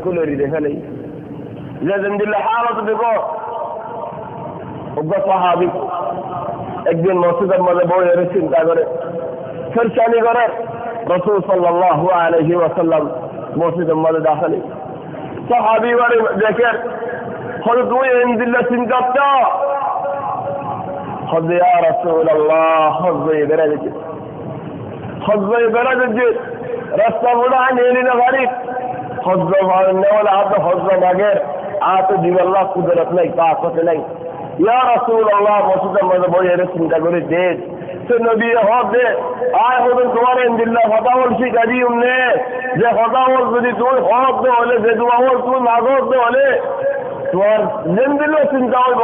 কুলেরি দেখে নেই যে দিল্লা হালত দেব অজ্ঞ সাহাবি একদিন মসজিদের মধ্যে বইয়ের চিন্তা করে ফেরচানি করে রাসূল সাল্লাল্লাহু আলাইহি ওয়াসাল্লাম মসজিদের মধ্যে দাখালি সাহাবি বারে দেখেন হযরত ওই দিল্লা চিন্তা করতে হযরত ইয়া রাসূলুল্লাহ হযরত বেরাজে রাস্তা বড় আনেলি না গাড়ি হযরত নেওয়ালা হাত হযরত মাগের আত দিবাল্লাহ কুদরত নাই তাকত নাই ইয়া রাসূলুল্লাহ মসজিদের মধ্যে বইয়ের চিন্তা করে দে সে নবী হবে আয় হযরত তোমার দিল্লা কথা বলছি গাড়ি উমনে যে কথা বল যদি তুই হক দে হলে যে দোয়া বল তুই না দে হলে তোমার জিন্দিল্লা চিন্তা হইব